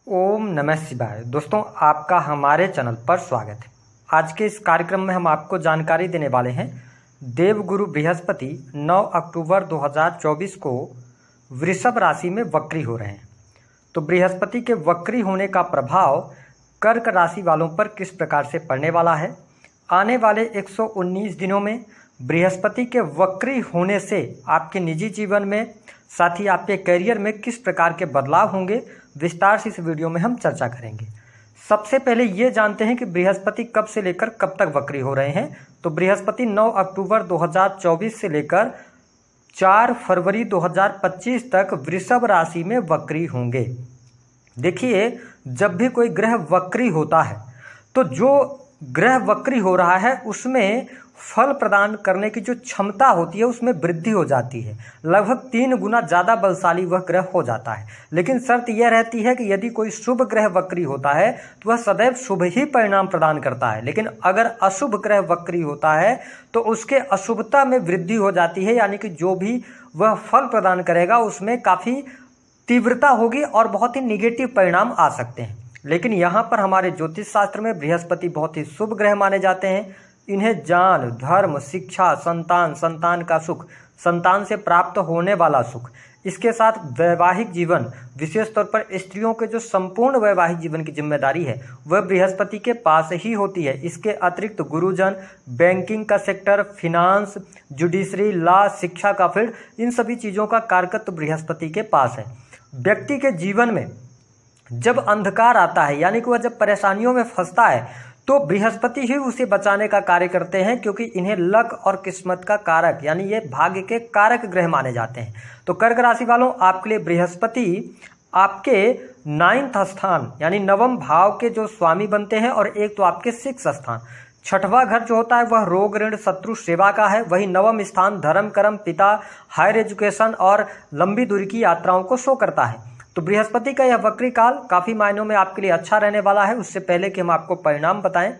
ओम नमः शिवाय। दोस्तों, आपका हमारे चैनल पर स्वागत है। आज के इस कार्यक्रम में हम आपको जानकारी देने वाले हैं देवगुरु बृहस्पति 9 अक्टूबर 2024 को वृषभ राशि में वक्री हो रहे हैं। तो बृहस्पति के वक्री होने का प्रभाव कर्क राशि वालों पर किस प्रकार से पड़ने वाला है, आने वाले 119 दिनों में बृहस्पति के वक्री होने से आपके निजी जीवन में, साथ ही आपके करियर में किस प्रकार के बदलाव होंगे, विस्तार से इस वीडियो में हम चर्चा करेंगे। सबसे पहले ये जानते हैं कि बृहस्पति कब से लेकर कब तक वक्री हो रहे हैं। तो बृहस्पति 9 अक्टूबर 2024 से लेकर 4 फरवरी 2025 तक वृषभ राशि में वक्री होंगे। देखिए, जब भी कोई ग्रह वक्री होता है तो जो ग्रह वक्री हो रहा है उसमें फल प्रदान करने की जो क्षमता होती है उसमें वृद्धि हो जाती है। लगभग 3 गुना ज़्यादा बलशाली वह ग्रह हो जाता है। लेकिन शर्त यह रहती है कि यदि कोई शुभ ग्रह वक्री होता है तो वह सदैव शुभ ही परिणाम प्रदान करता है। लेकिन अगर अशुभ ग्रह वक्री होता है तो उसके अशुभता में वृद्धि हो जाती है, यानी कि जो भी वह फल प्रदान करेगा उसमें काफ़ी तीव्रता होगी और बहुत ही निगेटिव परिणाम आ सकते हैं। लेकिन यहाँ पर हमारे ज्योतिष शास्त्र में बृहस्पति बहुत ही शुभ ग्रह माने जाते हैं। इन्हें ज्ञान, धर्म, शिक्षा, संतान, संतान का सुख, संतान से प्राप्त होने वाला सुख, इसके साथ वैवाहिक जीवन, विशेष तौर पर स्त्रियों के जो संपूर्ण वैवाहिक जीवन की जिम्मेदारी है वह बृहस्पति के पास ही होती है। इसके अतिरिक्त गुरुजन, बैंकिंग का सेक्टर, फिनांस, जुडिशरी, लॉ, शिक्षा का फील्ड, इन सभी चीज़ों का कारकत्व बृहस्पति के पास है। व्यक्ति के जीवन में जब अंधकार आता है, यानी कि वह जब परेशानियों में फंसता है, तो बृहस्पति ही उसे बचाने का कार्य करते हैं, क्योंकि इन्हें लक और किस्मत का कारक, यानी ये भाग्य के कारक ग्रह माने जाते हैं। तो कर्क राशि वालों, आपके लिए बृहस्पति आपके 9th स्थान यानी नवम भाव के जो स्वामी बनते हैं, और एक तो आपके 6th स्थान, 6वां घर जो होता है वह रोग, ऋण, शत्रु, सेवा का है। वही नवम स्थान धर्म, कर्म, पिता, हायर एजुकेशन और लंबी दूरी की यात्राओं को शो करता है। तो बृहस्पति का यह वक्री काल काफ़ी मायनों में आपके लिए अच्छा रहने वाला है। उससे पहले कि हम आपको परिणाम बताएं,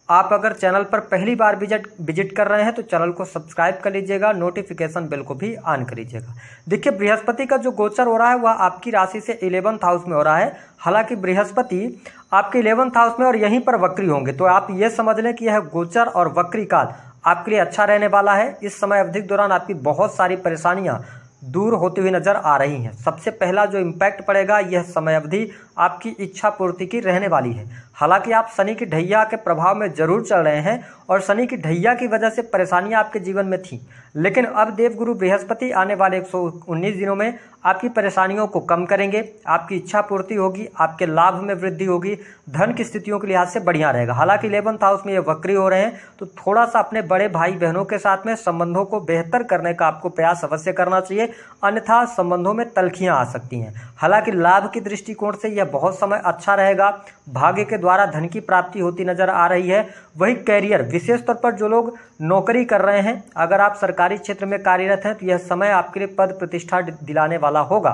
आप अगर चैनल पर पहली बार विजिट कर रहे हैं तो चैनल को सब्सक्राइब कर लीजिएगा, नोटिफिकेशन बेल को भी ऑन कर लीजिएगा। देखिए, बृहस्पति का जो गोचर हो रहा है वह आपकी राशि से 11th हाउस में हो रहा है। हालांकि बृहस्पति आपके 11th हाउस में और यहीं पर वक्री होंगे, तो आप ये समझ लें कि यह गोचर और वक्री काल आपके लिए अच्छा रहने वाला है। इस समय अवधि के दौरान आपकी बहुत सारी परेशानियाँ दूर होती हुई नजर आ रही हैं। सबसे पहला जो इम्पैक्ट पड़ेगा, यह समय अवधि आपकी इच्छा पूर्ति की रहने वाली है। हालांकि आप शनि की ढैया के प्रभाव में जरूर चल रहे हैं और शनि की ढैया की वजह से परेशानियां आपके जीवन में थी, लेकिन अब देवगुरु बृहस्पति आने वाले 119 दिनों में आपकी परेशानियों को कम करेंगे। आपकी इच्छा पूर्ति होगी, आपके लाभ में वृद्धि होगी, धन की स्थितियों के लिहाज से बढ़िया रहेगा। हालांकि 11th हाउस में ये वक्री हो रहे हैं, तो थोड़ा सा अपने बड़े भाई बहनों के साथ में संबंधों को बेहतर करने का आपको प्रयास अवश्य करना चाहिए, अन्यथा संबंधों में तल्खियां आ सकती हैं। हालांकि लाभ की दृष्टिकोण से यह बहुत समय अच्छा रहेगा। भाग्य के द्वारा धन की प्राप्ति होती नजर आ रही है। वही कैरियर, विशेष तौर पर जो लोग नौकरी कर रहे हैं, अगर आप सरकारी क्षेत्र में कार्यरत हैं तो यह समय आपके लिए पद प्रतिष्ठा दिलाने वाला होगा।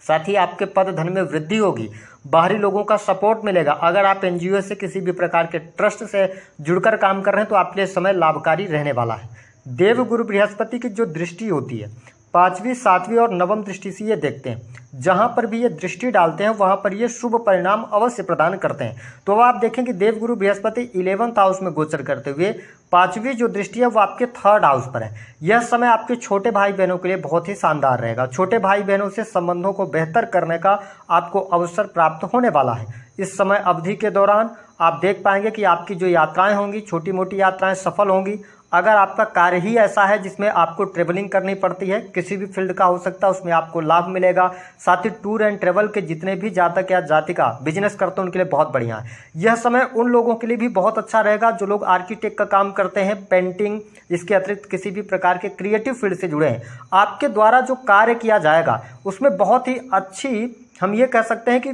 साथ ही आपके पद धन में वृद्धि होगी, बाहरी लोगों का सपोर्ट मिलेगा। अगर आप एनजीओ से, किसी भी प्रकार के ट्रस्ट से जुड़कर काम कर रहे हैं तो आपके लिए समय लाभकारी रहने वाला है। देवगुरु बृहस्पति की जो दृष्टि होती है 5वीं, 7वीं और 9वीं दृष्टि से ये देखते हैं, जहाँ पर भी ये दृष्टि डालते हैं वहाँ पर ये शुभ परिणाम अवश्य प्रदान करते हैं। तो अब आप देखें कि देवगुरु बृहस्पति 11th हाउस में गोचर करते हुए 5वीं जो दृष्टि है वो आपके 3rd हाउस पर है। यह समय आपके छोटे भाई बहनों के लिए बहुत ही शानदार रहेगा। छोटे भाई बहनों से संबंधों को बेहतर करने का आपको अवसर प्राप्त होने वाला है। इस समय अवधि के दौरान आप देख पाएंगे कि आपकी जो यात्राएं होंगी, छोटी मोटी यात्राएं सफल होंगी। अगर आपका कार्य ही ऐसा है जिसमें आपको ट्रेवलिंग करनी पड़ती है, किसी भी फील्ड का हो सकता है, उसमें आपको लाभ मिलेगा। साथ ही टूर एंड ट्रेवल के जितने भी जातक या जातिका बिजनेस करते हैं उनके लिए बहुत बढ़िया है। यह समय उन लोगों के लिए भी बहुत अच्छा रहेगा जो लोग आर्किटेक्ट का काम करते हैं, पेंटिंग, इसके अतिरिक्त किसी भी प्रकार के क्रिएटिव फील्ड से जुड़े हैं। आपके द्वारा जो कार्य किया जाएगा उसमें बहुत ही अच्छी, हम ये कह सकते हैं कि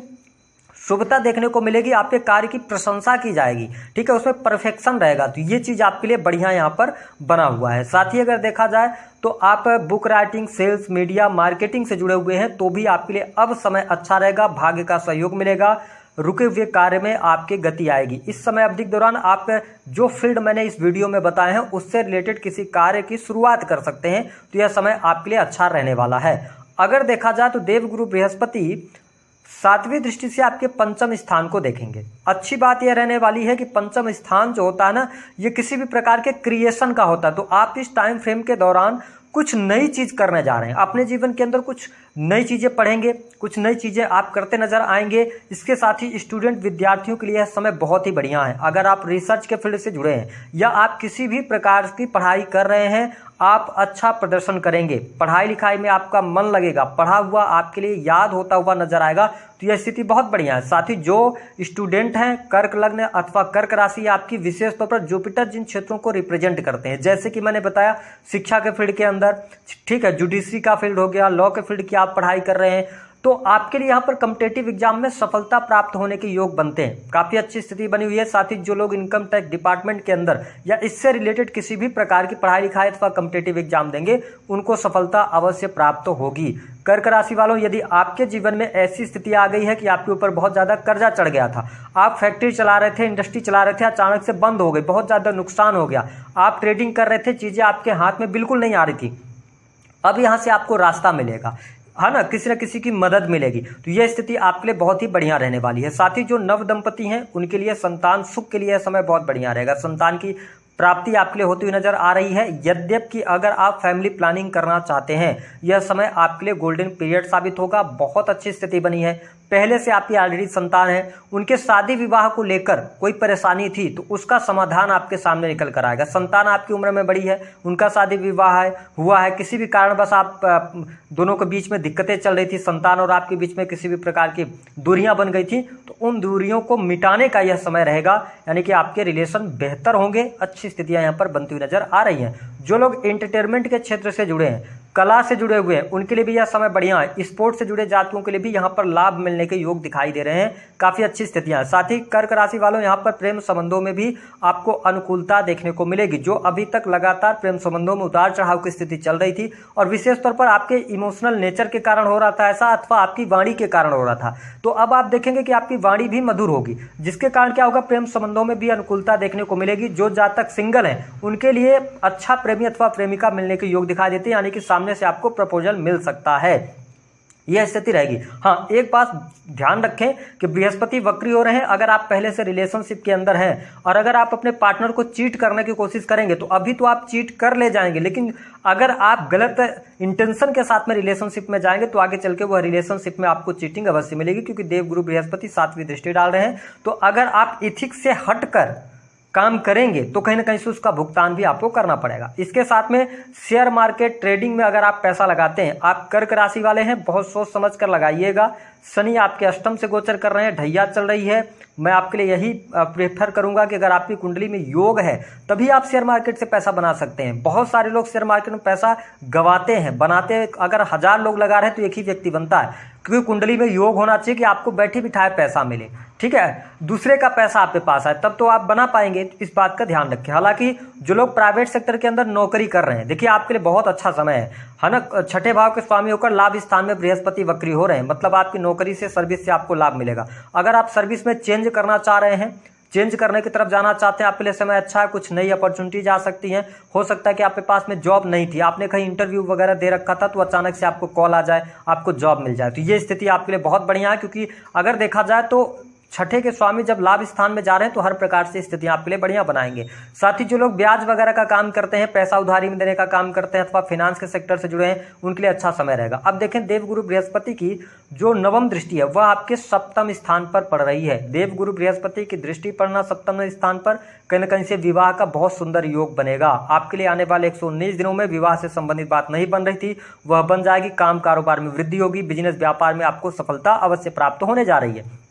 शुभता देखने को मिलेगी। आपके कार्य की प्रशंसा की जाएगी, ठीक है, उसमें परफेक्शन रहेगा। तो ये चीज़ आपके लिए बढ़िया यहाँ पर बना हुआ है। साथ ही अगर देखा जाए तो आप book writing, sales, media, marketing से जुड़े हुए हैं तो भी आपके लिए अब समय अच्छा रहेगा। भाग्य का सहयोग मिलेगा, रुके हुए कार्य में आपकी गति आएगी। इस समय अवधि के दौरान आप जो फील्ड मैंने इस वीडियो में बताए हैं उससे रिलेटेड किसी कार्य की शुरुआत कर सकते हैं। तो यह समय आपके लिए अच्छा रहने वाला है। अगर देखा जाए तो देवगुरु बृहस्पति सातवीं दृष्टि से आपके पंचम स्थान को देखेंगे। अच्छी बात यह रहने वाली है कि पंचम स्थान जो होता है ना, ये किसी भी प्रकार के क्रिएशन का होता है। तो आप इस टाइम फ्रेम के दौरान कुछ नई चीज करने जा रहे हैं, अपने जीवन के अंदर कुछ नई चीजें पढ़ेंगे, कुछ नई चीजें आप करते नजर आएंगे। इसके साथ ही स्टूडेंट विद्यार्थियों के लिए यह समय बहुत ही बढ़िया है। अगर आप रिसर्च के फील्ड से जुड़े हैं या आप किसी भी प्रकार की पढ़ाई कर रहे हैं, आप अच्छा प्रदर्शन करेंगे, पढ़ाई लिखाई में आपका मन लगेगा, पढ़ा हुआ आपके लिए याद होता हुआ नजर आएगा। तो यह स्थिति बहुत बढ़िया है। साथ ही जो स्टूडेंट हैं कर्क लग्न अथवा कर्क राशि, आपकी विशेष तौर पर जुपिटर जिन क्षेत्रों को रिप्रेजेंट करते हैं, जैसे कि मैंने बताया शिक्षा के फील्ड के अंदर, ठीक है, जुडिशरी का फील्ड हो गया, लॉ के फील्ड की आप पढ़ाई कर रहे हैं, तो आपके लिए यहाँ पर कॉम्पिटिटिव एग्जाम में सफलता प्राप्त होने के योग बनते हैं। काफी अच्छी स्थिति बनी हुई है। साथ ही जो लोग इनकम टैक्स डिपार्टमेंट के अंदर या इससे रिलेटेड किसी भी प्रकार की पढ़ाई लिखाई अथवा कॉम्पिटिटिव एग्जाम देंगे, उनको सफलता अवश्य प्राप्त होगी। कर्क राशि वालों, यदि आपके जीवन में ऐसी स्थिति आ गई है कि आपके ऊपर बहुत ज्यादा कर्जा चढ़ गया था, आप फैक्ट्री चला रहे थे, इंडस्ट्री चला रहे थे, अचानक से बंद हो गई, बहुत ज्यादा नुकसान हो गया, आप ट्रेडिंग कर रहे थे, चीजें आपके हाथ में बिल्कुल नहीं आ रही थी, अब यहां से आपको रास्ता मिलेगा, है ना, किसी न किसी की मदद मिलेगी। तो यह स्थिति आपके लिए बहुत ही बढ़िया रहने वाली है। साथ ही जो नव दंपति हैं उनके लिए संतान सुख के लिए यह समय बहुत बढ़िया रहेगा। संतान की प्राप्ति आपके लिए होती हुई नजर आ रही है। यद्यपि अगर आप फैमिली प्लानिंग करना चाहते हैं, यह समय आपके लिए गोल्डन पीरियड साबित होगा। बहुत अच्छी स्थिति बनी है। पहले से आपकी ऑलरेडी संतान है, उनके शादी विवाह को लेकर कोई परेशानी थी तो उसका समाधान आपके सामने निकल कर आएगा। संतान आपकी उम्र में बड़ी है, उनका शादी विवाह हुआ है, किसी भी कारण बस आप दोनों के बीच में दिक्कतें चल रही थी, संतान और आपके बीच में किसी भी प्रकार की दूरियां बन गई थी, तो उन दूरियों को मिटाने का यह समय रहेगा। यानी कि आपके रिलेशन बेहतर होंगे। अच्छी स्थितियां यहाँ पर बनती हुई नजर आ रही हैं। जो लोग एंटरटेनमेंट के क्षेत्र से जुड़े हैं, कला से जुड़े हुए हैं, उनके लिए भी यह समय बढ़िया है। स्पोर्ट्स से जुड़े जातकों के लिए भी यहाँ पर लाभ मिलने के योग दिखाई दे रहे हैं। काफी अच्छी स्थितियां हैं। साथ ही कर्क राशि वालों, यहाँ पर प्रेम संबंधों में भी आपको अनुकूलता देखने को मिलेगी। जो अभी तक लगातार प्रेम संबंधों में उतार चढ़ाव की स्थिति चल रही थी और विशेष तौर पर आपके इमोशनल नेचर के कारण हो रहा था ऐसा, अथवा आपकी वाणी के कारण हो रहा था, तो अब आप देखेंगे कि आपकी वाणी भी मधुर होगी, जिसके कारण क्या होगा, प्रेम संबंधों में भी अनुकूलता देखने को मिलेगी। जो जातक सिंगल हैं उनके लिए अच्छा प्रेमी अथवा प्रेमिका मिलने के योग दिखाई देते हैं, यानी कि सामने से आपको प्रपोजल मिल सकता है। यह स्थिति रहेगी। हाँ, एक बात ध्यान रखें कि बृहस्पति वक्री हो रहे हैं। अगर आप पहले से रिलेशनशिप के अंदर हैं और अगर आप अपने पार्टनर को चीट करने की कोशिश करेंगे तो अभी तो आप चीट कर ले जाएंगे, लेकिन अगर आप गलत इंटेंशन के साथ में रिलेशनशिप में जाएंगे तो आगे चल के वह रिलेशनशिप में आपको चीटिंग अवश्य मिलेगी, क्योंकि देवगुरु बृहस्पति 7वीं दृष्टि डाल रहे हैं। तो अगर आप इथिक्स से हटकर काम करेंगे तो कहीं ना कहीं से उसका भुगतान भी आपको करना पड़ेगा। इसके साथ में शेयर मार्केट ट्रेडिंग में अगर आप पैसा लगाते हैं, आप कर्क राशि वाले हैं, बहुत सोच समझ कर लगाइएगा। शनि आपके अष्टम से गोचर कर रहे हैं, ढैया चल रही है। मैं आपके लिए यही प्रेफर करूंगा कि अगर आपकी कुंडली में योग है तभी आप शेयर मार्केट से पैसा बना सकते हैं। बहुत सारे लोग शेयर मार्केट में पैसा गवाते हैं, बनाते अगर 1000 लोग लगा रहे हैं तो एक ही व्यक्ति बनता है, क्योंकि कुंडली में योग होना चाहिए कि आपको बैठे बिठाए पैसा मिले, ठीक है, दूसरे का पैसा आपके पास आए, तब तो आप बना पाएंगे। इस बात का ध्यान रखें। हालांकि जो लोग प्राइवेट सेक्टर के अंदर नौकरी कर रहे हैं, देखिए आपके लिए बहुत अच्छा समय है ना। छठे भाव के स्वामी होकर लाभ स्थान में बृहस्पति वक्री हो रहे हैं, मतलब आपकी नौकरी से, सर्विस से आपको लाभ मिलेगा। अगर आप सर्विस में चेंज करना चाह रहे हैं, चेंज करने की तरफ जाना चाहते हैं, आपके लिए समय अच्छा है। कुछ नई अपॉर्चुनिटीज आ सकती हैं। हो सकता है कि आपके पास में जॉब नहीं थी, आपने कहीं इंटरव्यू वगैरह दे रखा था, तो अचानक से आपको कॉल आ जाए, आपको जॉब मिल जाए। तो ये स्थिति आपके लिए बहुत बढ़िया है, क्योंकि अगर देखा जाए तो छठे के स्वामी जब लाभ स्थान में जा रहे हैं तो हर प्रकार से स्थितियां आपके लिए बढ़िया बनाएंगे। साथ ही जो लोग ब्याज वगैरह का काम करते हैं, पैसा उधारी में देने का काम करते हैं, अथवा फाइनेंस के सेक्टर से जुड़े हैं, उनके लिए अच्छा समय रहेगा। अब देखें, देवगुरु बृहस्पति की जो नवम दृष्टि है वह आपके सप्तम स्थान पर पड़ रही है। देवगुरु बृहस्पति की दृष्टि पड़ना सप्तम स्थान पर कहीं न कहीं से विवाह का बहुत सुंदर योग बनेगा। आपके लिए आने वाले 119 दिनों में विवाह से संबंधित बात नहीं बन रही थी, वह बन जाएगी। काम कारोबार में वृद्धि होगी, बिजनेस व्यापार में आपको सफलता अवश्य प्राप्त होने जा रही है।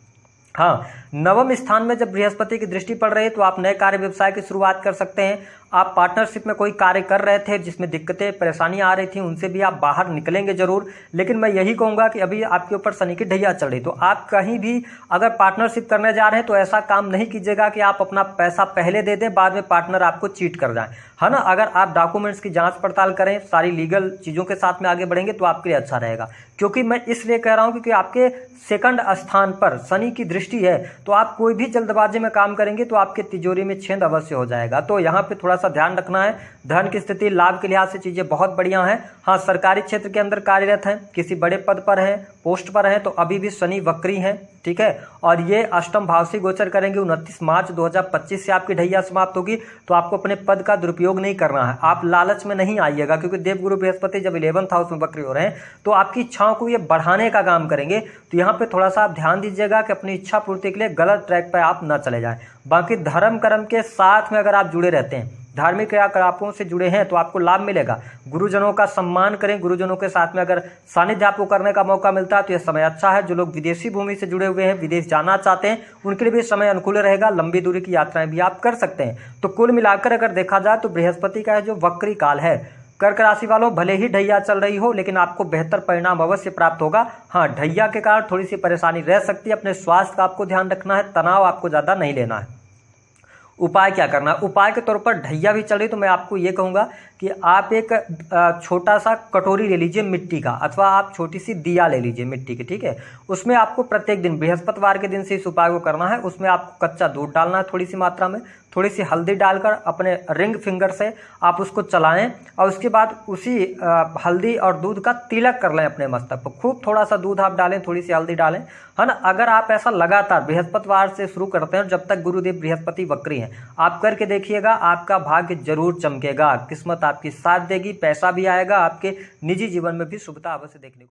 हाँ, नवम स्थान में जब बृहस्पति की दृष्टि पड़ रही है तो आप नए कार्य व्यवसाय की शुरुआत कर सकते हैं। आप पार्टनरशिप में कोई कार्य कर रहे थे जिसमें दिक्कतें परेशानियां आ रही थी, उनसे भी आप बाहर निकलेंगे जरूर। लेकिन मैं यही कहूंगा कि अभी आपके ऊपर शनि की ढैया चल रही, तो आप कहीं भी अगर पार्टनरशिप करने जा रहे हैं तो ऐसा काम नहीं कीजिएगा कि आप अपना पैसा पहले दे दें, बाद में पार्टनर आपको चीट कर जाए, है ना। अगर आप डॉक्यूमेंट्स की जांच पड़ताल करें, सारी लीगल चीज़ों के साथ में आगे बढ़ेंगे तो आपके लिए अच्छा रहेगा। क्योंकि मैं इसलिए कह रहा हूं क्योंकि आपके सेकंड स्थान पर शनि की दृष्टि है, तो आप कोई भी जल्दबाजी में काम करेंगे तो आपके तिजोरी में छेद अवश्य हो जाएगा। तो यहाँ पे थोड़ा सा सा ध्यान रखना है। धन की स्थिति, लाभ के लिहाज से चीज़ें बहुत बढ़िया हैं। हाँ, सरकारी क्षेत्र के अंदर कार्यरत हैं, किसी बड़े पद पर हैं, पोस्ट पर हैं, तो अभी भी शनि वक्री हैं, ठीक है। और ये अष्टम भाव से गोचर करेंगे। 29 मार्च 2025 से आपकी ढैया समाप्त होगी। तो आपको अपने पद का दुरुपयोग नहीं करना है, आप लालच में नहीं आइएगा, क्योंकि देवगुरु बृहस्पति जब 11th हाउस में वक्री हो रहे हैं तो आपकी इच्छाओं को ये बढ़ाने का काम करेंगे। तो यहाँ पे थोड़ा सा आप ध्यान दीजिएगा कि अपनी इच्छा पूर्ति के लिए गलत ट्रैक पर आप न चले जाएं। बाकी धर्म कर्म के साथ में अगर आप जुड़े रहते हैं, धार्मिक क्रियाकलापों से जुड़े हैं, तो आपको लाभ मिलेगा। गुरुजनों का सम्मान करें, गुरुजनों के साथ में अगर सानिध्य आपको करने का मौका मिलता है तो यह समय अच्छा है। जो लोग विदेशी भूमि से जुड़े हुए हैं, विदेश जाना चाहते हैं, उनके लिए भी समय अनुकूल रहेगा। लंबी दूरी की यात्राएं भी आप कर सकते हैं। तो कुल मिलाकर अगर देखा जाए तो बृहस्पति का जो वक्री काल है, कर्क राशि वालों भले ही ढैया चल रही हो, लेकिन आपको बेहतर परिणाम अवश्य प्राप्त होगा। हाँ, ढैया के कारण थोड़ी सी परेशानी रह सकती है। अपने स्वास्थ्य का आपको ध्यान रखना है, तनाव आपको ज़्यादा नहीं लेना है। उपाय क्या करना है? उपाय के तौर पर ढैया भी चल रही तो मैं आपको ये कहूँगा कि आप एक छोटा सा कटोरी ले लीजिए मिट्टी का, अथवा आप छोटी सी दिया ले लीजिए मिट्टी की, ठीक है। उसमें आपको प्रत्येक दिन, बृहस्पतिवार के दिन से इस उपाय को करना है। उसमें आपको कच्चा दूध डालना है थोड़ी सी मात्रा में, थोड़ी सी हल्दी डालकर अपने रिंग फिंगर से आप उसको चलाएं, और उसके बाद उसी हल्दी और दूध का तिलक कर लें अपने मस्तक पर। खूब थोड़ा सा दूध आप डालें, थोड़ी सी हल्दी डालें, है ना। अगर आप ऐसा लगातार बृहस्पतिवार से शुरू करते हैं, जब तक गुरुदेव बृहस्पति वक्री हैं, आप करके देखिएगा, आपका भाग्य जरूर चमकेगा, किस्मत आपकी साथ देगी, पैसा भी आएगा, आपके निजी जीवन में भी शुभता अवश्य देखने को